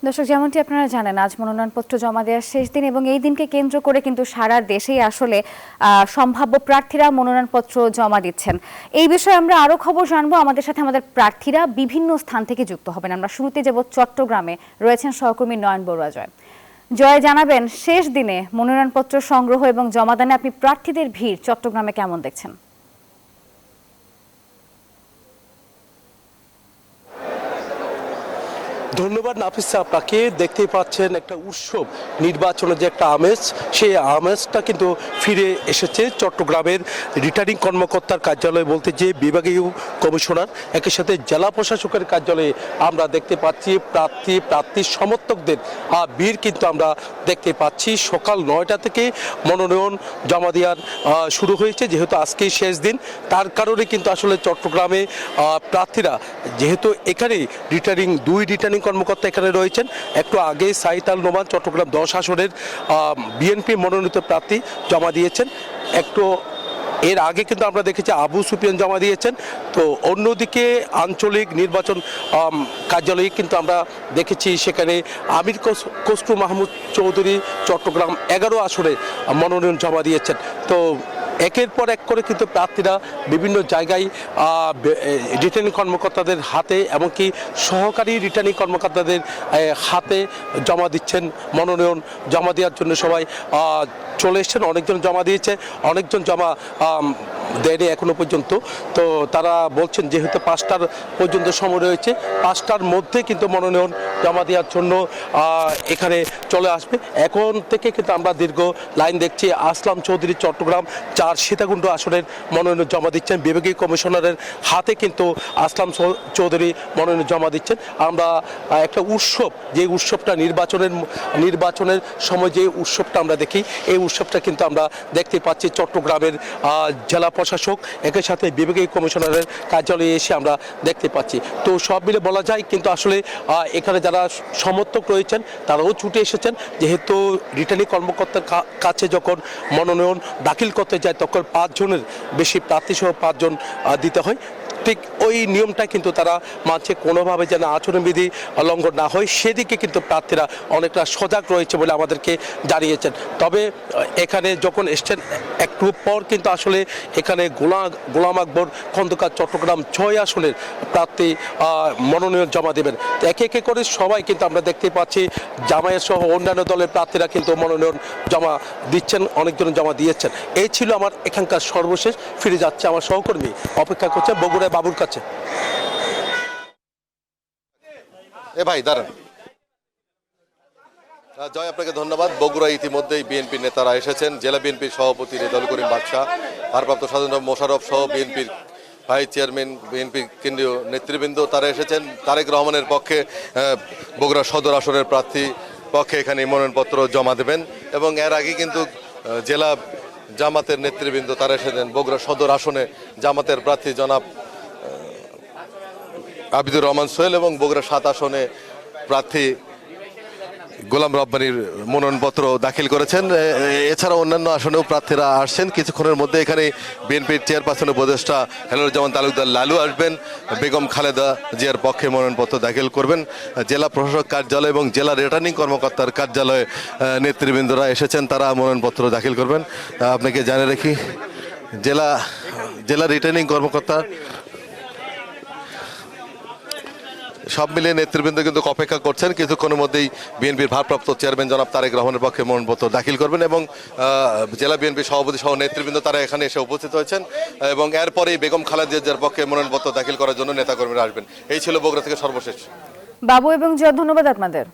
দর্শক, যেমনটি আপনারা জানেন, আজ মনোনয়নপত্র জমা দেওয়ার শেষ দিন এবং এই দিনকে কেন্দ্র করে কিন্তু সারা দেশেই আসলে সম্ভাব্য প্রার্থীরা মনোনয়নপত্র জমা দিচ্ছেন। এই বিষয়ে আমরা আরো খবর জানবো। আমাদের সাথে আমাদের প্রার্থীরা বিভিন্ন স্থান থেকে যুক্ত হবেন। আমরা শুরুতে যাব চট্টগ্রামে, রয়েছেন সহকর্মী নয়ন বড়ুয়া। জয়, জানাবেন শেষ দিনে মনোনয়নপত্র সংগ্রহ এবং জমাদানে আপনি প্রার্থীদের ভিড় চট্টগ্রামে কেমন দেখছেন? ধন্যবাদ নাফিসা, আপনাকে দেখতেই পাচ্ছেন একটা উৎসব, নির্বাচনের যে একটা আমেজ, সেই আমেজটা কিন্তু ফিরে এসেছে চট্টগ্রামের রিটার্নিং কর্মকর্তার কার্যালয়, বলতে যে বিভাগীয় কমিশনার, একই সাথে জেলা প্রশাসকের কার্যালয়ে আমরা দেখতে পাচ্ছি প্রার্থীর সমর্থকদের ভিড় কিন্তু আমরা দেখতে পাচ্ছি। সকাল 9টা থেকে মনোনয়ন জমা দেওয়ার শুরু হয়েছে, যেহেতু আজকেই শেষ দিন, তার কারণে কিন্তু আসলে চট্টগ্রামে প্রার্থীরা, যেহেতু এখানে দুই রিটার্নিং কর্মকর্তা এখানে রয়েছেন। একটু আগে সাইদ আল নোমান চট্টগ্রাম 10 আসনের বিএনপি মনোনীত প্রার্থী জমা দিয়েছেন। একটু এর আগে কিন্তু আমরা দেখেছি আবু সুফিয়ান জমা দিয়েছেন। তো অন্যদিকে আঞ্চলিক নির্বাচন কার্যালয়ে কিন্তু আমরা দেখেছি সেখানে আমির খসরু মাহমুদ চৌধুরী চট্টগ্রাম 11 আসনে মনোনয়ন জমা দিয়েছেন। তো একের পর এক করে কিন্তু প্রার্থীরা বিভিন্ন জায়গায় রিটার্নিং কর্মকর্তাদের হাতে, এমনকি সহকারী রিটার্নিং কর্মকর্তাদের হাতে জমা দিচ্ছেন। মনোনয়ন জমা দেওয়ার জন্য সবাই চলে এসছেন। অনেকজন জমা দিয়েছে, অনেকজন জমা দেয়নি এখনো পর্যন্ত। তো তারা বলছেন যেহেতু 5টার পর্যন্ত সময় রয়েছে, 5টার মধ্যে কিন্তু মনোনয়ন জমা দেওয়ার জন্য এখানে চলে আসবে। এখন থেকে কিন্তু আমরা দীর্ঘ লাইন দেখছি। আসলাম চৌধুরী চট্টগ্রাম 4 সীতাকুণ্ড আসনের মনোনয়ন জমা দিচ্ছেন। বিভাগীয় কমিশনারের হাতে কিন্তু আসলাম চৌধুরী মনোনয়ন জমা দিচ্ছেন। আমরা একটা উৎসব, যে উৎসবটা নির্বাচনের সময় যে উৎসবটা আমরা দেখি, এই উৎসবটা কিন্তু আমরা দেখতে পাচ্ছি চট্টগ্রামের জেলা প্রশাসক, একই সাথে বিভাগীয় কমিশনারের কার্যালয়ে এসে আমরা দেখতে পাচ্ছি। তো সব মিলে বলা যায় কিন্তু আসলে এখানে যারা সমর্থক রয়েছেন তারাও ছুটে এসেছেন, যেহেতু রিটার্নিং কর্মকর্তার কাছে যখন মনোনয়ন দাখিল করতে যায় তখন 5 জনের বেশি প্রার্থী সহ 5 জন দিতে হয়। ঠিক ওই নিয়মটা কিন্তু তারা মানছে, কোনোভাবে যেন আচরণবিধি লঙ্ঘন না হয় সেদিকে কিন্তু প্রার্থীরা অনেকটা সজাগ রয়েছে বলে আমাদেরকে জানিয়েছেন। তবে এখানে যখন এসছেন একটু পর কিন্তু আসলে এখানে গোলাম আকবর খন্দকার চট্টগ্রাম 6 আসনের প্রার্থী মনোনয়ন জমা দেবেন। একে একে করে সবাই কিন্তু আমরা দেখতে পাচ্ছি, জামায়াত সহ অন্যান্য দলের প্রার্থীরা কিন্তু মনোনয়ন জমা দিচ্ছেন, অনেকজন জমা দিয়েছেন। এই ছিল আমার এখানকার সর্বশেষ। ফিরে যাচ্ছে আমার সহকর্মী, অপেক্ষা করছে বগুড়ায় বাবুর কাছে। ভাই দাঁড়ান। জয়, আপনাকে ধন্যবাদ। বগুড়ায় ইতিমধ্যেই বিএনপির নেতারা এসেছেন। জেলা বিএনপির সভাপতি রেজাউল করিম বাদশাহ, ভারপ্রাপ্ত সাধারণ মোশাররফ সহ বিএনপির ভাইস চেয়ারম্যান, বিএনপির কেন্দ্রীয় নেতৃবৃন্দ তারা এসেছেন। তারেক রহমানের পক্ষে বগুড়া সদর আসনের প্রার্থী পক্ষে এখানে মনোনয়নপত্র জমা দেবেন। এবং এর আগে কিন্তু জেলা জামাতের নেতৃবৃন্দ তারা এসেছেন। বগুড়া সদর আসনে জামাতের প্রার্থী জনাব আবিদুর রহমান সোহেল এবং বগুড়া 7 আসনে প্রার্থী গোলাম রব্বানীর মনোনয়নপত্র দাখিল করেছেন। এছাড়া অন্যান্য আসনেও প্রার্থীরা আসছেন। কিছুক্ষণের মধ্যে এখানে বিএনপির চেয়ারপারসন উপদেষ্টা হেলালুজ্জামান তালুকদার লালু আসবেন, বেগম খালেদা জিয়ার পক্ষে মনোনয়নপত্র দাখিল করবেন। জেলা প্রশাসক কার্যালয় এবং জেলা রিটার্নিং কর্মকর্তার কার্যালয়ে নেতৃবৃন্দরা এসেছেন, তারা মনোনয়নপত্র দাখিল করবেন। আপনাকে জানিয়ে রাখি, জেলা রিটার্নিং কর্মকর্তা সব মিলিয়ে নেতৃবৃন্দ কিন্তু অপেক্ষা করছেন। কিছুক্ষণের মধ্যেই বিএনপির ভারপ্রাপ্ত চেয়ারম্যান জনাব তারেক রহমানের পক্ষে মনোনয়নপত্র দাখিল করবেন এবং জেলা বিএনপির সভাপতি সহ নেতৃবৃন্দ তারা এখানে এসে উপস্থিত হয়েছেন এবং এরপরেই বেগম খালেদা জিয়ার পক্ষে মনোনয়নপত্র দাখিল করার জন্য নেতাকর্মীরা আসবেন। এই ছিল বগুড়া থেকে সর্বশেষ। বাবু এবং জয়, ধন্যবাদ আপনাদের।